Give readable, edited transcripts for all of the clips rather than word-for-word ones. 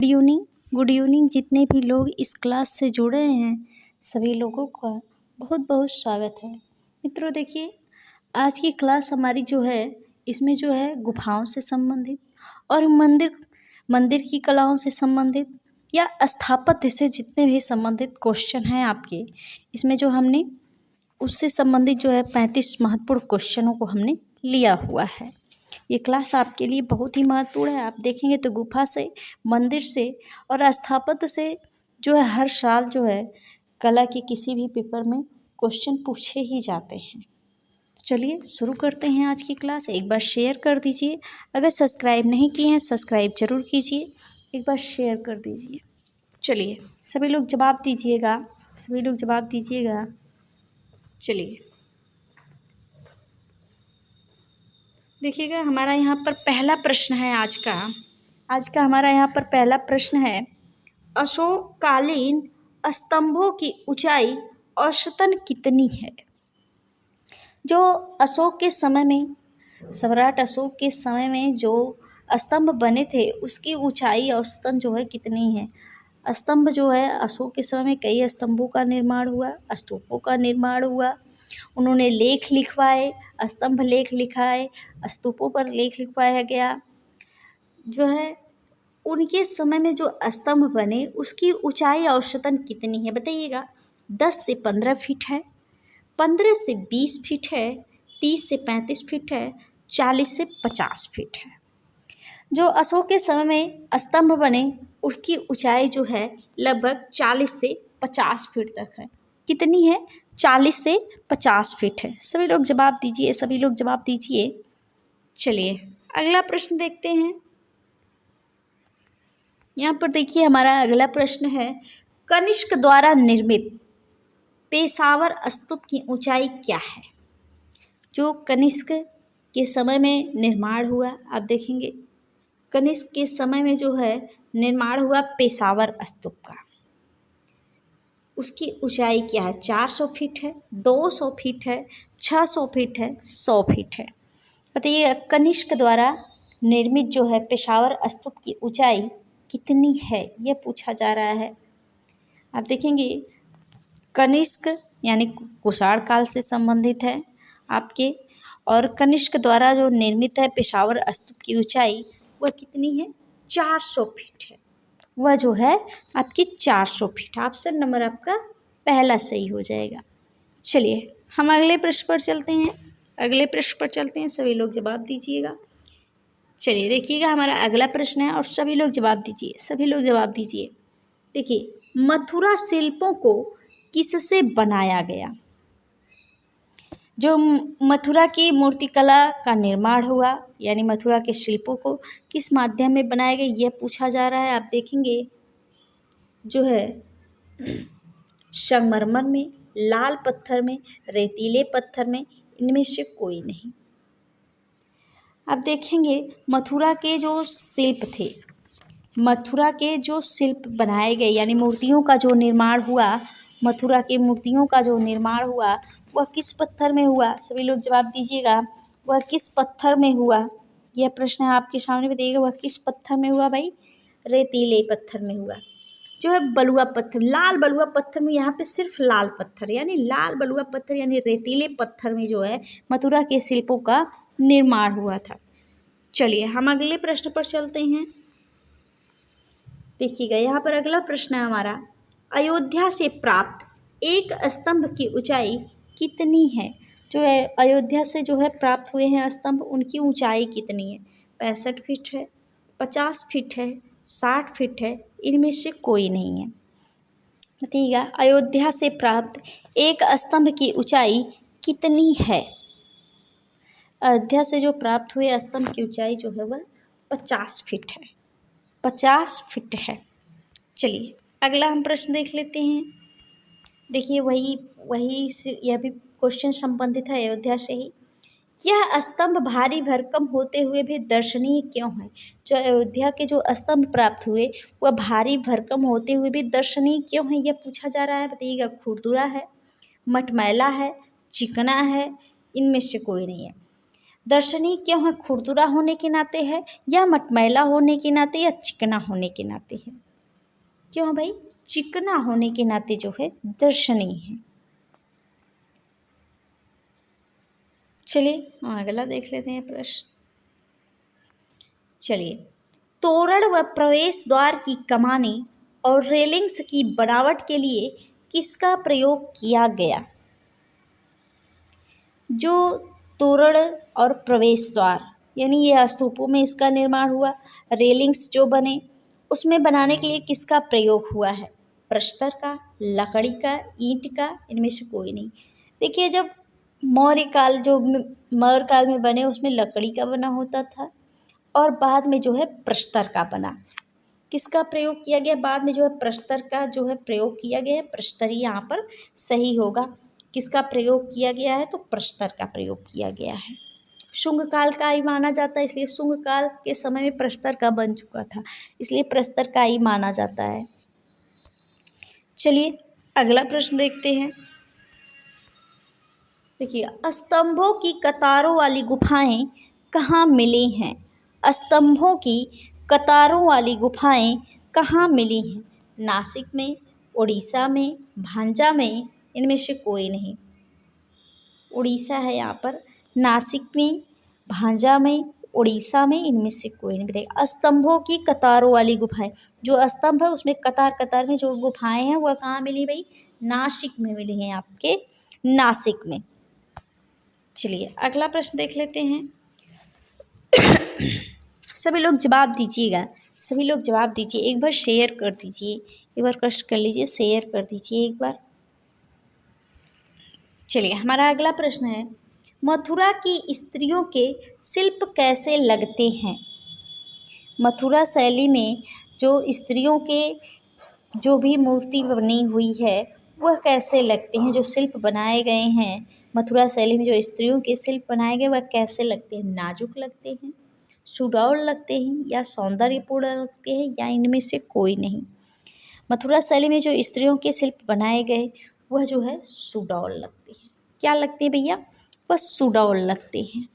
Good evening जितने भी लोग इस क्लास से जुड़े हैं सभी लोगों का बहुत बहुत स्वागत है। मित्रों देखिए, आज की क्लास हमारी जो है इसमें जो है गुफाओं से संबंधित और मंदिर की कलाओं से संबंधित या स्थापत्य से जितने भी संबंधित क्वेश्चन हैं आपके, इसमें जो हमने उससे संबंधित जो है 35 महत्वपूर्ण क्वेश्चनों को हमने लिया हुआ है। ये क्लास आपके लिए बहुत ही महत्वपूर्ण है। आप देखेंगे तो गुफा से, मंदिर से और स्थापत्य से जो है हर साल जो है कला के किसी भी पेपर में क्वेश्चन पूछे ही जाते हैं। तो चलिए शुरू करते हैं आज की क्लास। एक बार शेयर कर दीजिए, अगर सब्सक्राइब नहीं किए हैं सब्सक्राइब जरूर कीजिए, एक बार शेयर कर दीजिए। चलिए सभी लोग जवाब दीजिएगा, चलिए देखिएगा, हमारा यहाँ पर पहला प्रश्न है आज का हमारा यहाँ पर पहला प्रश्न है, अशोककालीन स्तंभों की ऊंचाई औसतन कितनी है? जो अशोक के समय में, सम्राट अशोक के समय में जो स्तंभ बने थे उसकी ऊंचाई औसतन जो है कितनी है? स्तंभ जो है अशोक के समय में कई स्तंभों का निर्माण हुआ, स्तूपों का निर्माण हुआ, उन्होंने लेख लिखवाए, स्तंभ लेख लिखाए, स्तूपों पर लेख लिखवाया गया। जो है उनके समय में जो स्तंभ बने उसकी ऊंचाई औसतन कितनी है बताइएगा? 10 से 15 फीट है, 15 से 20 फीट है, 30 से 35 फीट है, 40 से 50 फीट है। जो अशोक के समय में स्तंभ बने उसकी ऊंचाई जो है लगभग 40 से 50 फीट तक है। कितनी है? 40 से 50 फीट है। सभी लोग जवाब दीजिए। चलिए अगला प्रश्न देखते हैं। यहाँ पर देखिए, हमारा अगला प्रश्न है, कनिष्क द्वारा निर्मित पेशावर स्तूप की ऊंचाई क्या है? जो कनिष्क के समय में निर्माण हुआ, आप देखेंगे कनिष्क के समय में जो है निर्माण हुआ पेशावर स्तूप का, उसकी ऊंचाई क्या है? 400 फीट है, 200 फीट है, 600 फीट है, 100 फीट है। बताइए कनिष्क द्वारा निर्मित जो है पेशावर स्तूप की ऊंचाई कितनी है, यह पूछा जा रहा है। आप देखेंगे कनिष्क यानी कुषाण काल से संबंधित है आपके, और कनिष्क द्वारा जो निर्मित है पेशावर स्तूप की ऊंचाई वह कितनी है? 400 फीट है। वह जो है आपकी 400 फीट। ऑप्शन नंबर आपका पहला सही हो जाएगा। चलिए हम अगले प्रश्न पर चलते हैं। सभी लोग जवाब दीजिएगा। चलिए देखिएगा, हमारा अगला प्रश्न है और सभी लोग जवाब दीजिए। देखिए, मथुरा शिल्पों को किससे बनाया गया? जो मथुरा की मूर्तिकला का निर्माण हुआ यानी मथुरा के शिल्पों को किस माध्यम में बनाया गया, यह पूछा जा रहा है। आप देखेंगे जो है संगमरमर में, लाल पत्थर में, रेतीले पत्थर में, इनमें से कोई नहीं। आप देखेंगे मथुरा के जो शिल्प बनाए गए यानी मूर्तियों का जो निर्माण हुआ, मथुरा के मूर्तियों का जो निर्माण हुआ वह किस पत्थर में हुआ? सभी लोग जवाब दीजिएगा, वह किस पत्थर में हुआ? यह प्रश्न है आपके सामने, बताइएगा वह किस पत्थर में हुआ भाई? रेतीले पत्थर में हुआ। जो है बलुआ पत्थर, लाल बलुआ पत्थर में, यहाँ पे सिर्फ लाल पत्थर यानी रेतीले पत्थर में जो है मथुरा के शिल्पों का निर्माण हुआ था। चलिए हम अगले प्रश्न पर चलते हैं। देखिएगा, यहाँ पर अगला प्रश्न है हमारा, अयोध्या से प्राप्त एक स्तंभ की ऊंचाई कितनी है? जो है अयोध्या से जो है प्राप्त हुए हैं स्तंभ, उनकी ऊंचाई कितनी है? 65 फीट है, 50 फीट है, 60 फीट है, इनमें से कोई नहीं है। बताइएगा अयोध्या से प्राप्त एक स्तंभ की ऊंचाई कितनी है? अयोध्या से जो प्राप्त हुए स्तंभ की ऊंचाई जो है वह 50 फीट है। 50 फीट है। चलिए अगला हम प्रश्न देख लेते हैं। देखिए यह भी क्वेश्चन संबंधित है अयोध्या से ही। यह स्तंभ भारी भरकम होते हुए भी दर्शनीय क्यों है? जो अयोध्या के जो स्तंभ प्राप्त हुए वह भारी भरकम होते हुए भी दर्शनीय क्यों है, यह पूछा जा रहा है। बताइएगा खुरदुरा है, मटमैला है, चिकना है, इनमें से कोई नहीं है। दर्शनीय क्यों है? खुरदुरा होने के नाते है, या मटमैला होने के नाते, या चिकना होने के नाते है? क्यों भाई? चिकना होने के नाते जो है दर्शनीय है। चलिए अगला देख लेते हैं प्रश्न। चलिए, तोरण व प्रवेश द्वार की कमानी और रेलिंग्स की बनावट के लिए किसका प्रयोग किया गया? जो तोरण और प्रवेश द्वार यानी ये स्तूपों में इसका निर्माण हुआ, रेलिंग्स जो बने उसमें बनाने के लिए किसका प्रयोग हुआ है? प्रस्तर का, लकड़ी का, ईंट का, इनमें से कोई नहीं। देखिए, जब मौर्य काल में बने उसमें लकड़ी का बना होता था, और बाद में जो है प्रस्तर का बना। किसका प्रयोग किया गया? बाद में जो है प्रस्तर का जो है प्रयोग किया गया है। प्रस्तर ही यहाँ पर सही होगा। किसका प्रयोग किया गया है? तो प्रस्तर का प्रयोग किया गया है। शुंग काल का ही माना जाता है, इसलिए शुंग काल के समय में प्रस्तर का बन चुका था, इसलिए प्रस्तर का ही माना जाता है। चलिए अगला प्रश्न देखते हैं। देखिए, स्तंभों की कतारों वाली गुफाएं कहाँ मिली हैं? स्तंभों की कतारों वाली गुफाएं कहाँ मिली हैं? नासिक में, उड़ीसा में, भांजा में, इनमें से कोई नहीं। उड़ीसा है यहाँ पर, नासिक में, भांजा में, उड़ीसा में, इनमें से कोई नहीं बताइए। स्तंभों की कतारों वाली गुफाएं, जो स्तंभ है उसमें कतार कतार में जो गुफाएं हैं वह कहाँ मिली भाई? नासिक में मिली हैं, आपके नासिक में। चलिए अगला प्रश्न देख लेते हैं। सभी लोग जवाब दीजिएगा, सभी लोग जवाब दीजिए। एक बार शेयर कर दीजिए, एक बार कष्ट कर लीजिए, शेयर कर दीजिए एक बार। चलिए हमारा अगला प्रश्न है, मथुरा की स्त्रियों के शिल्प कैसे लगते हैं? मथुरा शैली में जो स्त्रियों के जो भी मूर्ति बनी हुई है वह कैसे लगते हैं? जो शिल्प बनाए गए हैं मथुरा शैली में, जो स्त्रियों के शिल्प बनाए गए वह कैसे लगते हैं? नाजुक लगते हैं, सुडौल लगते हैं, या सौंदर्यपूर्ण लगते हैं, या इनमें से कोई नहीं। मथुरा शैली में जो स्त्रियों के शिल्प बनाए गए वह जो है सुडौल लगते हैं। क्या लगते हैं भैया? वह सुडौल लगते हैं।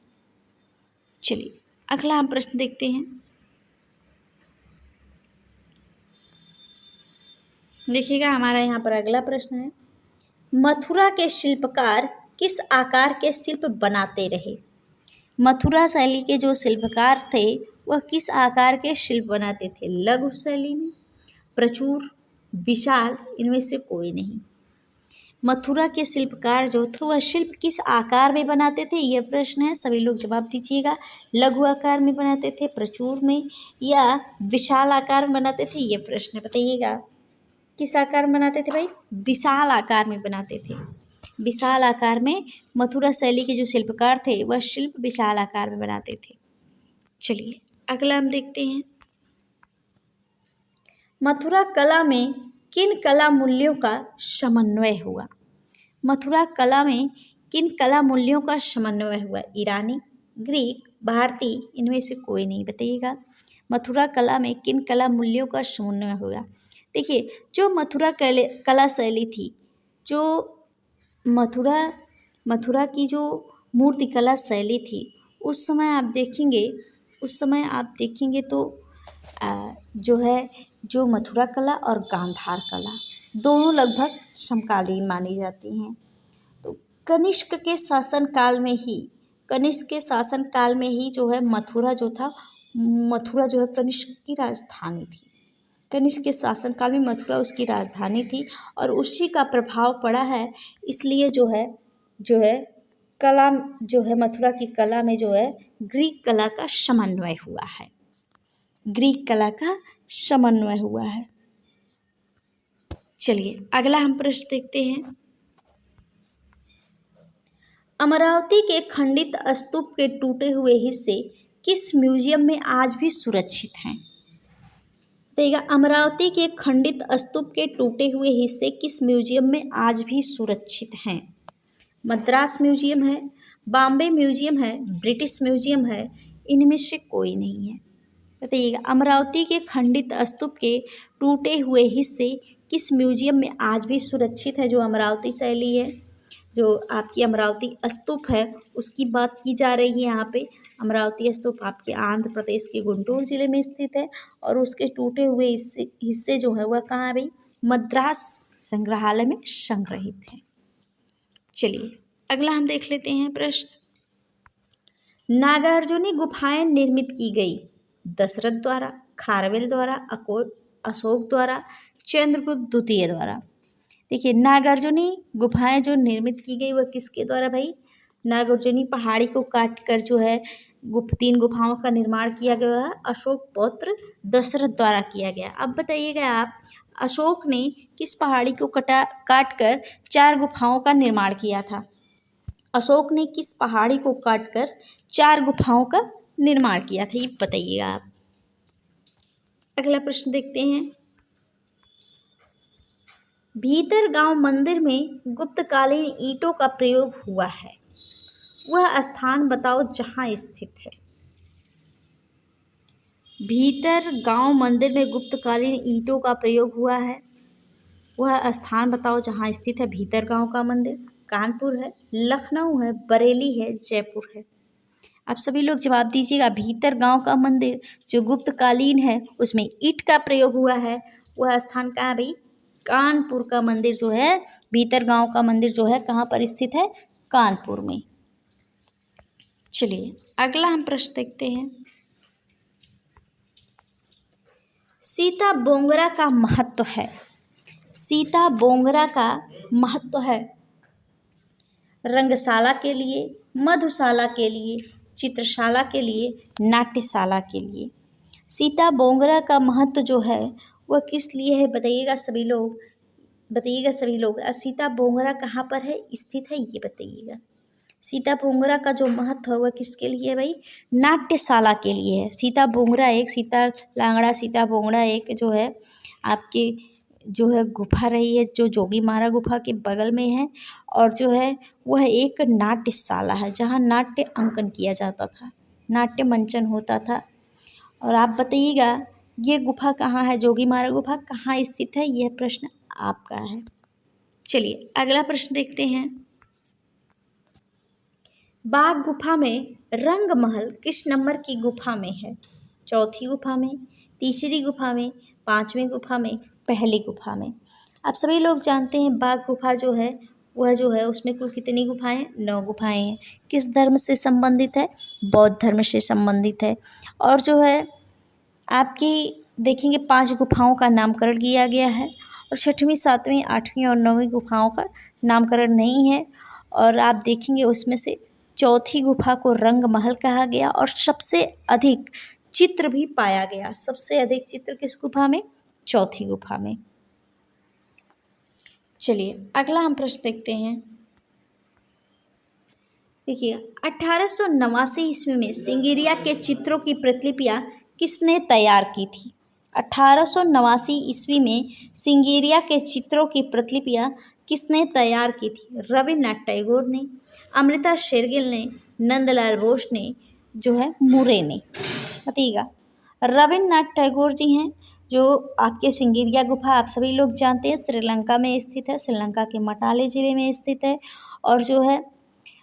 चलिए अगला हम प्रश्न देखते हैं। देखिएगा हमारा यहाँ पर अगला प्रश्न है, मथुरा के शिल्पकार किस आकार के शिल्प बनाते रहे? मथुरा शैली के जो शिल्पकार थे वह किस आकार के शिल्प बनाते थे? लघु शैली में, प्रचुर, विशाल, इनमें से कोई नहीं। मथुरा के शिल्पकार जो थे वह शिल्प किस आकार में बनाते थे? यह प्रश्न है, सभी लोग जवाब दीजिएगा। लघु आकार में बनाते थे, प्रचुर में, या विशाल आकार में बनाते थे? ये प्रश्न बताइएगा। किस आकार में बनाते थे भाई? विशाल आकार में बनाते थे। विशाल आकार में मथुरा शैली के जो शिल्पकार थे वह शिल्प विशाल आकार में बनाते थे। चलिए अगला हम देखते हैं, मथुरा कला में किन कला मूल्यों का समन्वय हुआ? मथुरा कला में किन कला मूल्यों का समन्वय हुआ? ईरानी, ग्रीक, भारतीय, इनमें से कोई नहीं बताइएगा। मथुरा कला में किन कला मूल्यों का समन्वय हुआ? देखिए, जो मथुरा कला शैली थी, जो मथुरा की जो मूर्ति कला शैली थी, उस समय आप देखेंगे तो जो है जो मथुरा कला और गांधार कला दोनों लगभग समकालीन मानी जाती हैं। तो कनिष्क के शासनकाल में ही जो है मथुरा जो है कनिष्क की राजधानी थी। कनिष्क के शासनकाल में मथुरा उसकी राजधानी थी और उसी का प्रभाव पड़ा है, इसलिए जो है कला जो है मथुरा की कला में जो है ग्रीक कला का समन्वय हुआ है। ग्रीक कला का समन्वय हुआ है। चलिए अगला हम प्रश्न देखते हैं, अमरावती के खंडित स्तूप के टूटे हुए हिस्से किस म्यूजियम में आज भी सुरक्षित हैं? देखिएगा, अमरावती के खंडित स्तूप के टूटे हुए हिस्से किस म्यूजियम में आज भी सुरक्षित हैं? मद्रास म्यूजियम है, बॉम्बे म्यूजियम है, ब्रिटिश म्यूजियम है, इनमें से कोई नहीं है। बताइएगा, अमरावती के खंडित स्तूप के टूटे हुए हिस्से किस म्यूजियम में आज भी सुरक्षित है? जो अमरावती शैली है, जो आपकी अमरावती स्तूप है उसकी बात की जा रही है यहाँ पे। अमरावती स्तूप आपके आंध्र प्रदेश के गुंटूर जिले में स्थित है और उसके टूटे हुए हिस्से जो है वह कहाँ है भाई, मद्रास संग्रहालय में संग्रहित है। चलिए अगला हम देख लेते हैं प्रश्न। नागार्जुनी गुफाएं निर्मित की गई दशरथ द्वारा, खारवेल द्वारा, अशोक द्वारा, चंद्रगुप्त द्वितीय द्वारा। देखिए नागार्जुनी गुफाएं जो निर्मित की गई वह किसके द्वारा भाई, नागार्जुनी पहाड़ी को काट कर जो है 3 गुफाओं का निर्माण किया गया है, अशोक पौत्र दशरथ द्वारा किया गया। अब बताइएगा आप, अशोक ने किस पहाड़ी को काट कर 4 गुफाओं का निर्माण किया था? अशोक ने किस पहाड़ी को काटकर 4 गुफाओं का निर्माण किया था, ये बताइएगा आप। अगला प्रश्न देखते हैं। भीतरगांव मंदिर में गुप्तकालीन ईंटों का प्रयोग हुआ है, वह स्थान बताओ जहां स्थित है। भीतरगांव मंदिर में गुप्तकालीन ईंटों का प्रयोग हुआ है, वह स्थान बताओ जहां स्थित है। भीतरगांव का मंदिर कानपुर है, लखनऊ है, बरेली है, जयपुर है। आप सभी लोग जवाब दीजिएगा। भीतरगांव का मंदिर जो गुप्तकालीन है उसमें ईंट का प्रयोग हुआ है, वह स्थान कहाँ है भाई, कानपुर का मंदिर जो है, भीतरगांव का मंदिर जो है कहाँ पर स्थित है, कानपुर में। चलिए अगला हम प्रश्न देखते हैं। सीता बोंगरा का महत्व है, सीता बोंगरा का महत्व है रंगशाला के लिए, मधुशाला के लिए, चित्रशाला के लिए, नाट्यशाला के लिए। सीता बोंगरा का महत्व जो है वह किस लिए है, बताइएगा सभी लोग, बताइएगा सभी लोग। सीता बोंगरा कहाँ पर है स्थित है, ये बताइएगा। सीता बोंगरा का जो महत्व है वह किसके लिए है भाई, नाट्यशाला के लिए है। सीता बोंगरा एक, सीता लांगड़ा सीता बोंगरा एक जो है आपके जो है गुफा रही है जो जोगीमारा गुफा के बगल में है, और जो है वह एक नाट्यशाला है जहाँ नाट्य अंकन किया जाता था, नाट्य मंचन होता था। और आप बताइएगा ये गुफा कहाँ है, जोगीमारा गुफा कहाँ स्थित है, यह प्रश्न आपका है। चलिए अगला प्रश्न देखते हैं। बाघ गुफा में रंग महल किस नंबर की गुफा में है? चौथी गुफा में, तीसरी गुफा में, 5वीं गुफा में, पहली गुफा में। आप सभी लोग जानते हैं बाघ गुफा जो है वह जो है उसमें कुल कितनी गुफाएं हैं, 9 गुफाएं हैं। किस धर्म से संबंधित है, बौद्ध धर्म से संबंधित है। और जो है आपकी देखेंगे 5 गुफाओं का नामकरण किया गया है, और 6वीं 7वीं 8वीं और 9वीं गुफाओं का नामकरण नहीं है। और आप देखेंगे उसमें से चौथी गुफा को रंग महल कहा गया, और सबसे अधिक चित्र भी पाया गया। सबसे अधिक चित्र किस गुफा में, चौथी गुफा में। चलिए अगला हम प्रश्न देखते हैं। देखिए 1889 ईस्वी में सिंगेरिया के चित्रों की प्रतिलिपियां किसने तैयार की थी? 1889 ईस्वी में सिंगेरिया के चित्रों की प्रतिलिपियां किसने तैयार की थी? रविन्द्रनाथ टैगोर ने, अमृता शेरगिल ने, नंदलाल बोस ने, जो है मुरे ने। बताइएगा। रविन्द्रनाथ टैगोर जी हैं जो आपके सिंगेरिया गुफा आप सभी लोग जानते हैं श्रीलंका में स्थित है, श्रीलंका के मटाले ज़िले में स्थित है। और जो है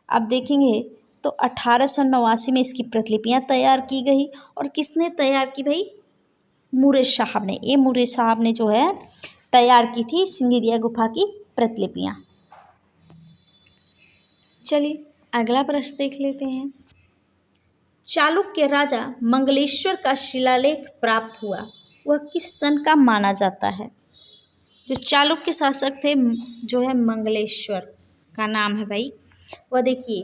आप देखेंगे तो 1889 में इसकी प्रतिलिपियां तैयार की गई, और किसने तैयार की भाई, मुरे साहब ने। ये मुरे साहब ने जो है तैयार की थी सिंगेरिया गुफा की प्रतिलिपियां। चलिए अगला प्रश्न देख लेते हैं। चालुक्य राजा मंगलेश्वर का शिलालेख प्राप्त हुआ, वह किस सन का माना जाता है? जो चालुक्य शासक थे जो है मंगलेश्वर का नाम है भाई, वह देखिए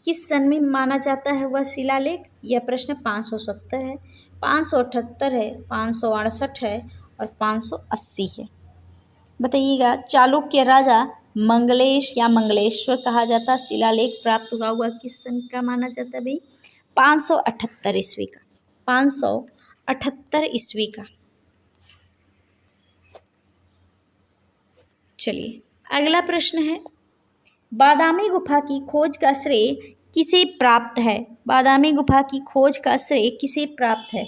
किस सन में माना जाता है वह शिलालेख? यह प्रश्न 570 है, 578 है, 568 है और 580 है। बताइएगा। चालुक्य राजा मंगलेश या मंगलेश्वर कहा जाता, शिलालेख प्राप्त हुआ हुआ किस सन का माना जाता है भाई? 578 ईस्वी का, 578 ईस्वी का। चलिए अगला प्रश्न है। बादामी गुफा की खोज का श्रेय किसे प्राप्त है? बादामी गुफा की खोज का श्रेय किसे प्राप्त है?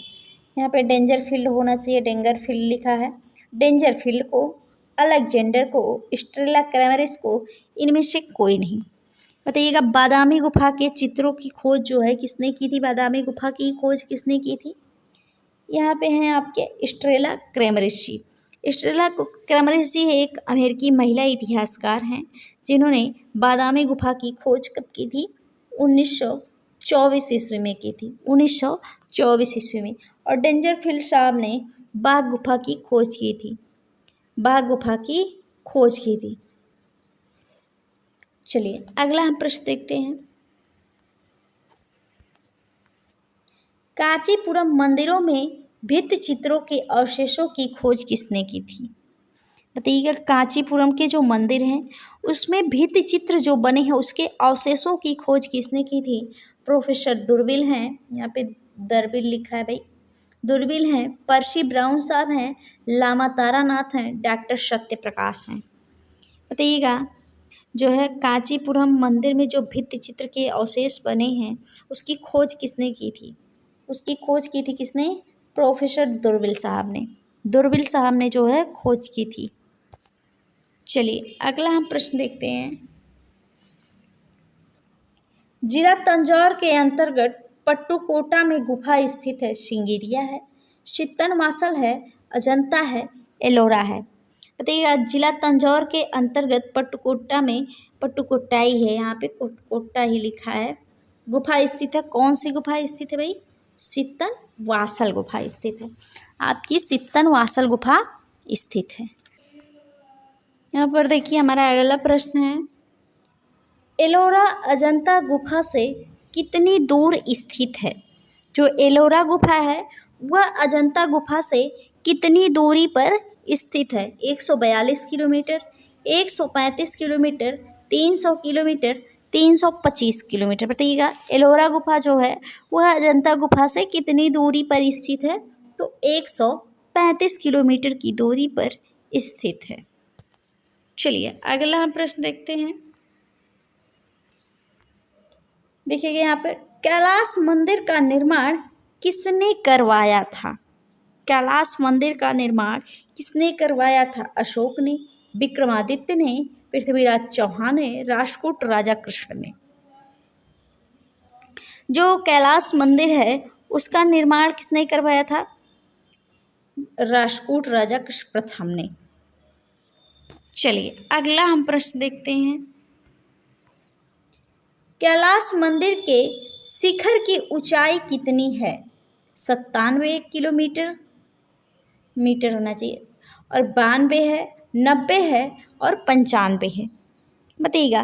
यहाँ पे डेंजरफील्ड होना चाहिए, डेंजरफील्ड लिखा है। डेंजरफील्ड को अलेक्जेंडर को, स्टेला क्रैमरिस को, इनमें से कोई नहीं। बताइएगा बादामी गुफा के चित्रों की खोज जो है किसने की थी? बादामी गुफा की खोज किसने की थी? यहाँ पे हैं आपके स्टेला क्रैमरिस जी। स्टेला क्रैमरिस जी एक अमेरिकी महिला इतिहासकार हैं जिन्होंने बादामी गुफा की खोज कब की थी? 1924 ईस्वी में की थी, 1924 ईस्वी में। और डेंजरफील्ड साहब ने बाघ गुफा की खोज की थी, बाघ गुफा की खोज की थी। चलिए अगला हम प्रश्न देखते हैं। कांचीपुरम मंदिरों में भित्ति चित्रों के अवशेषों की खोज किसने की थी? बताइएगा कांचीपुरम के जो मंदिर हैं उसमें भित्ति चित्र जो बने हैं उसके अवशेषों की खोज किसने की थी? प्रोफेसर दुर्बिल हैं, यहाँ पे दरबिल लिखा है भाई, दुर्बिल हैं, पर्सी ब्राउन साहब हैं, लामा तारानाथ हैं, डॉक्टर सत्यप्रकाश हैं। बताइएगा जो है कांचीपुरम मंदिर में जो भित्ति चित्र के अवशेष बने हैं उसकी खोज किसने की थी? उसकी खोज की थी किसने? प्रोफेसर दुर्बिल साहब ने, दुर्बिल साहब ने जो है खोज की थी। चलिए अगला हम प्रश्न देखते हैं। जिला तंजौर के अंतर्गत पट्टुकोटा में गुफा स्थित है। सिंगिरिया है, सित्तनवासल है, अजंता है, एलोरा है। बताइएगा जिला तंजौर के अंतर्गत पट्टुकोटा में, पट्टुकोट्टाई है, यहाँ पे कोट्टा ही लिखा है, गुफा स्थित है। कौन सी गुफा स्थित है भाई? सित्तनवासल गुफा स्थित है, आपकी सित्तनवासल गुफा स्थित है। यहाँ पर देखिए हमारा अगला प्रश्न है, एलोरा अजंता गुफा से कितनी दूर स्थित है? जो एलोरा गुफा है वह अजंता गुफा से कितनी दूरी पर स्थित है? 142 किलोमीटर, 135 किलोमीटर, 300 किलोमीटर, 325 किलोमीटर। बताइएगा एलोरा गुफा जो है वह अजंता गुफा से कितनी दूरी पर स्थित है? तो 135 किलोमीटर की दूरी पर स्थित है। चलिए अगला हम प्रश्न देखते हैं। देखिएगा यहाँ पर कैलाश मंदिर का निर्माण किसने करवाया था? कैलाश मंदिर का निर्माण किसने करवाया था? अशोक ने, विक्रमादित्य ने, पृथ्वीराज चौहान ने, राष्ट्रकूट राजा कृष्ण ने। जो कैलाश मंदिर है उसका निर्माण किसने करवाया था? राष्ट्रकूट राजा कृष्ण प्रथम ने। चलिए अगला हम प्रश्न देखते हैं। कैलाश मंदिर के शिखर की ऊंचाई कितनी है? 97 किलोमीटर मीटर होना चाहिए, और 92 है, 90 है और 95 है। बताइएगा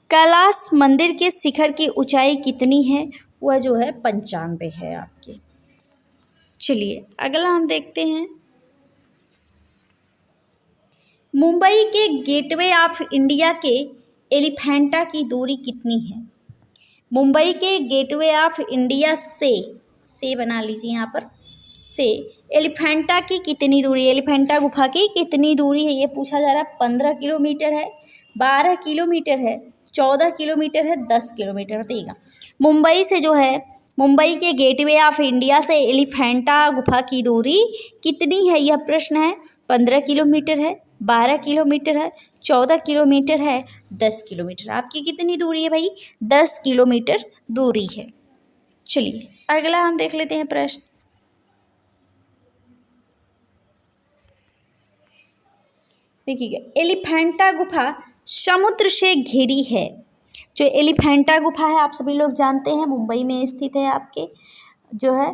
कैलाश मंदिर के शिखर की ऊंचाई कितनी है? वह जो है 95 है आपके। चलिए अगला हम देखते हैं। मुंबई के गेटवे ऑफ इंडिया के एलिफेंटा की दूरी कितनी है? मुंबई के गेटवे ऑफ इंडिया से बना लीजिए यहाँ पर, से एलिफेंटा की कितनी दूरी, एलिफेंटा गुफा की कितनी दूरी है ये पूछा जा रहा है। 15 किलोमीटर है, 12 किलोमीटर है, 14 किलोमीटर है, 10 किलोमीटर। बताइएगा मुंबई से जो है, मुंबई के गेटवे ऑफ इंडिया से एलिफेंटा गुफा की दूरी कितनी है यह प्रश्न है। 15 किलोमीटर है, 12 किलोमीटर है, 14 किलोमीटर है, 10 किलोमीटर। आपकी कितनी दूरी है भाई? 10 किलोमीटर दूरी है। चलिए अगला हम देख लेते हैं प्रश्न। देखिएगा एलिफेंटा गुफा समुद्र से घिरी है। जो एलिफेंटा गुफा है आप सभी लोग जानते हैं मुंबई में स्थित है आपके, जो है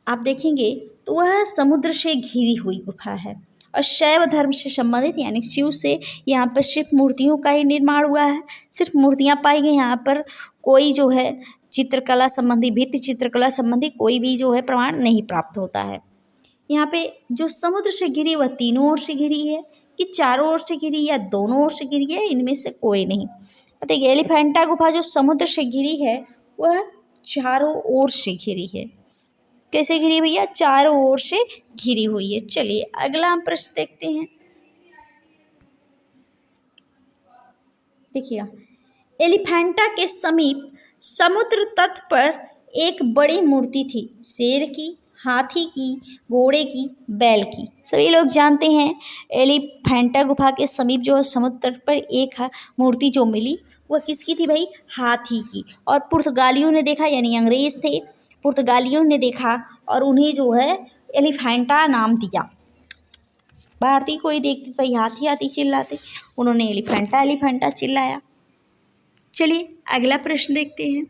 आप देखेंगे तो वह समुद्र से घिरी हुई गुफा है और शैव धर्म से संबंधित यानी शिव से यहाँ पर सिर्फ मूर्तियों का ही निर्माण हुआ है, सिर्फ मूर्तियाँ पाई गई। यहाँ पर कोई जो है चित्रकला संबंधी, भित्ति चित्रकला संबंधी कोई भी जो है प्रमाण नहीं प्राप्त होता है। यहाँ पे जो समुद्र से घिरी वह तीनों ओर से घिरी है कि चारों ओर से घिरी या दोनों ओर से घिरी है, इनमें से कोई नहीं। बताइए एलिफेंटा गुफा जो समुद्र से घिरी है वह चारों ओर से घिरी है। कैसे घिरी भैया? चारों ओर से घिरी हुई है। चलिए अगला हम प्रश्न देखते हैं। देखिएगा एलिफेंटा के समीप समुद्र तट पर एक बड़ी मूर्ति थी, शेर की, हाथी की, घोड़े की, बैल की? सभी लोग जानते हैं एलिफेंटा गुफा के समीप जो समुद्र तट पर एक मूर्ति जो मिली वह किसकी थी भाई? हाथी की। और पुर्तगालियों ने देखा, यानी अंग्रेज थे, पुर्तगालियों ने देखा और उन्हें जो है एलिफेंटा नाम दिया। भारतीय कोई देखते भाई हाथी हाथी चिल्लाते, उन्होंने एलिफेंटा एलिफेंटा चिल्लाया। चलिए अगला प्रश्न देखते हैं।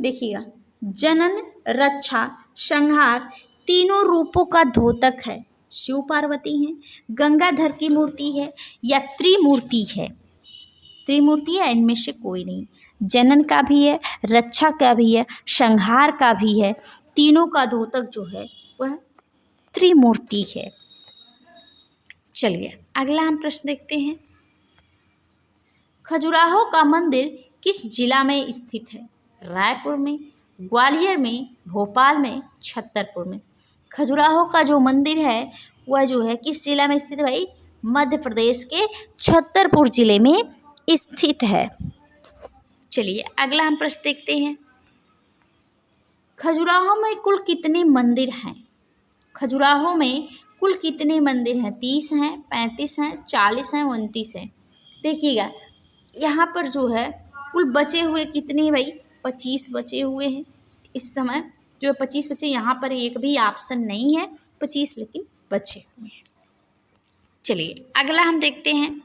देखिएगा, जनन, रक्षा, संहार तीनों रूपों का द्योतक है। शिव पार्वती हैं, गंगाधर की मूर्ति है या त्रिमूर्ति है? त्रिमूर्ति है, इनमें से कोई नहीं। जनन का भी है, रक्षा का भी है, संहार का भी है, तीनों का द्योतक जो है वह त्रिमूर्ति है। चलिए अगला हम प्रश्न देखते हैं। खजुराहो का मंदिर किस जिला में स्थित है? रायपुर में, ग्वालियर में, भोपाल में, छतरपुर में? खजुराहो का जो मंदिर है वह जो है किस जिला में स्थित है भाई? मध्य प्रदेश के छतरपुर जिले में स्थित है। चलिए अगला हम प्रश्न देखते हैं। खजुराहो में कुल कितने मंदिर हैं? खजुराहो में कुल कितने मंदिर हैं? 30 हैं, 35 हैं, 40 हैं, 29 हैं? देखिएगा यहाँ पर जो है कुल बचे हुए कितने भाई? 25 बचे हुए हैं इस समय, जो है 25 बचे। यहाँ पर एक भी ऑप्शन नहीं है, 25 लेकिन बचे हुए हैं। चलिए अगला हम देखते हैं।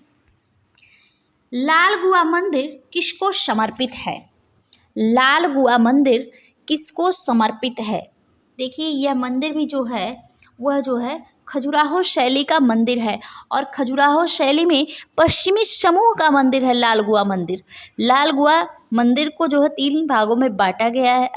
लाल गुआ मंदिर किसको समर्पित है? लाल गुआ मंदिर किसको समर्पित है? देखिए यह मंदिर भी जो है वह जो है खजुराहो शैली का मंदिर है और खजुराहो शैली में पश्चिमी समूह का मंदिर है लाल गुआ मंदिर। लाल गुआ मंदिर को जो है 3 भागों में बांटा गया है।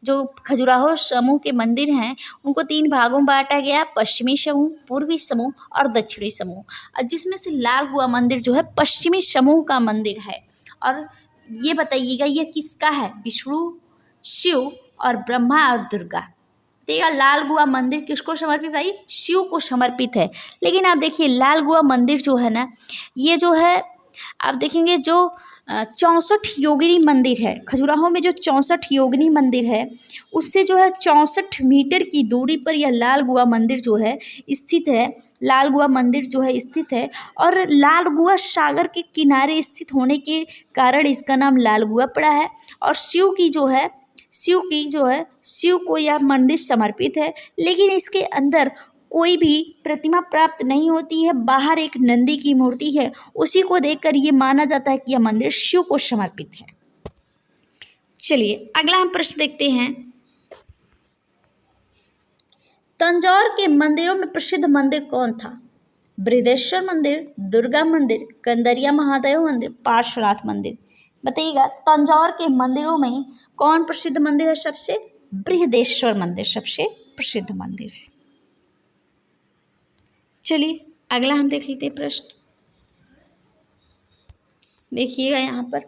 जो खजुराहो समूह के मंदिर हैं उनको 3 भागों में बांटा गया, पश्चिमी समूह, पूर्वी समूह और दक्षिणी समूह। जिसमें से लाल गुआ मंदिर जो है पश्चिमी समूह का मंदिर है। और ये बताइएगा यह किसका है? विष्णु, शिव और ब्रह्मा और दुर्गा। देखिएगा लाल गुआ मंदिर किसको समर्पित भाई? शिव को समर्पित है। लेकिन आप देखिए लाल गुआ मंदिर जो है ना, ये जो है आप देखेंगे जो 64 योगिनी मंदिर है खजुराहो में, जो 64 योगिनी मंदिर है उससे जो है 64 मीटर की दूरी पर यह लाल गुआ मंदिर जो है स्थित है। लाल गुआ मंदिर जो है स्थित है और लाल गुआ सागर के किनारे स्थित होने के कारण इसका नाम लाल गुआ पड़ा है। और शिव को यह मंदिर समर्पित है, लेकिन इसके अंदर कोई भी प्रतिमा प्राप्त नहीं होती है। बाहर एक नंदी की मूर्ति है, उसी को देखकर ये माना जाता है कि यह मंदिर शिव को समर्पित है। चलिए अगला हम प्रश्न देखते हैं। तंजौर के मंदिरों में प्रसिद्ध मंदिर कौन था? बृहदेश्वर मंदिर, दुर्गा मंदिर, कंदरिया महादेव मंदिर, पार्श्वनाथ मंदिर? बताइएगा तंजौर के मंदिरों में कौन प्रसिद्ध मंदिर है? सबसे बृहदेश्वर मंदिर सबसे प्रसिद्ध मंदिर है। चलिए अगला हम देख लेते हैं प्रश्न। देखिएगा यहाँ पर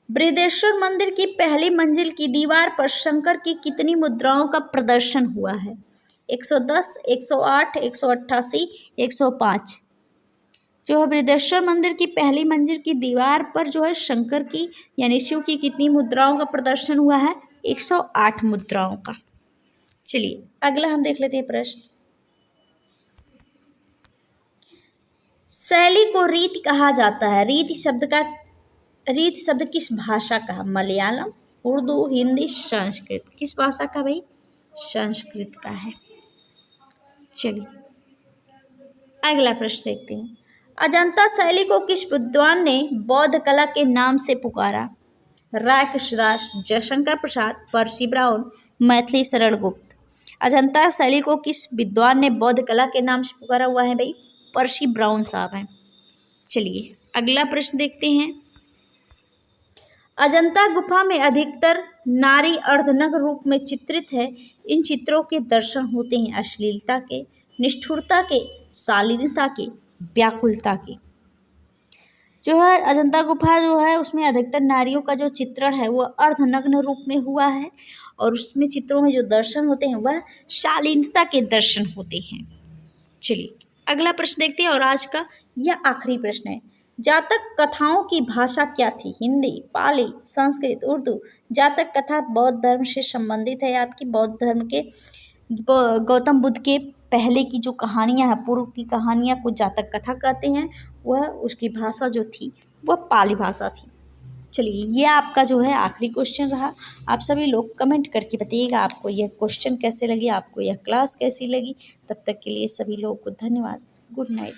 बृहदेश्वर मंदिर की पहली मंजिल की दीवार पर शंकर की कितनी मुद्राओं का प्रदर्शन हुआ है? 110, 108, 188, 105? जो है बृहदेश्वर मंदिर की पहली मंजिल की दीवार पर जो है शंकर की यानी शिव की कितनी मुद्राओं का प्रदर्शन हुआ है? 108 मुद्राओं का। चलिए अगला हम देख लेते हैं प्रश्न। शैली को रीति कहा जाता है। रीति शब्द किस भाषा का है? मलयालम, उर्दू, हिंदी, संस्कृत? किस भाषा का भाई? संस्कृत का है। चलिए अगला प्रश्न देखते हैं। अजंता शैली को किस विद्वान ने बौद्ध कला के नाम से पुकारा? राय कृष्णदास, जयशंकर प्रसाद, पर्सी ब्राउन, मैथिली शरण गुप्त? अजंता शैली को किस विद्वान ने बौद्ध कला के नाम से पुकारा हुआ है भाई? पर्सी ब्राउन साहब हैं। चलिए अगला प्रश्न देखते हैं। अजंता गुफा में अधिकतर नारी अर्धनग्न रूप में चित्रित है। इन चित्रों के दर्शन होते हैं अश्लीलता के, निष्ठुरता के, शालीनता के, व्याकुलता के। जो है अजंता गुफा जो है उसमें अधिकतर नारियों का जो चित्रण है वह अर्धनग्न रूप में हुआ है और उसमें चित्रों में जो दर्शन होते हैं वह शालीनता के दर्शन होते हैं। चलिए अगला प्रश्न देखते हैं और आज का यह आखिरी प्रश्न है। जातक कथाओं की भाषा क्या थी? हिंदी, पाली, संस्कृत, उर्दू। जातक कथा बौद्ध धर्म से संबंधित है। आपकी बौद्ध धर्म के गौतम बुद्ध के पहले की जो कहानियां हैं, पूर्व की कहानियां को जातक कथा कहते हैं। वह उसकी भाषा जो थी वह पाली भाषा थी। चलिए, ये आपका जो है आखिरी क्वेश्चन रहा। आप सभी लोग कमेंट करके बताइएगा आपको यह क्वेश्चन कैसे लगी, आपको यह क्लास कैसी लगी। तब तक के लिए सभी लोगों को धन्यवाद। Good night.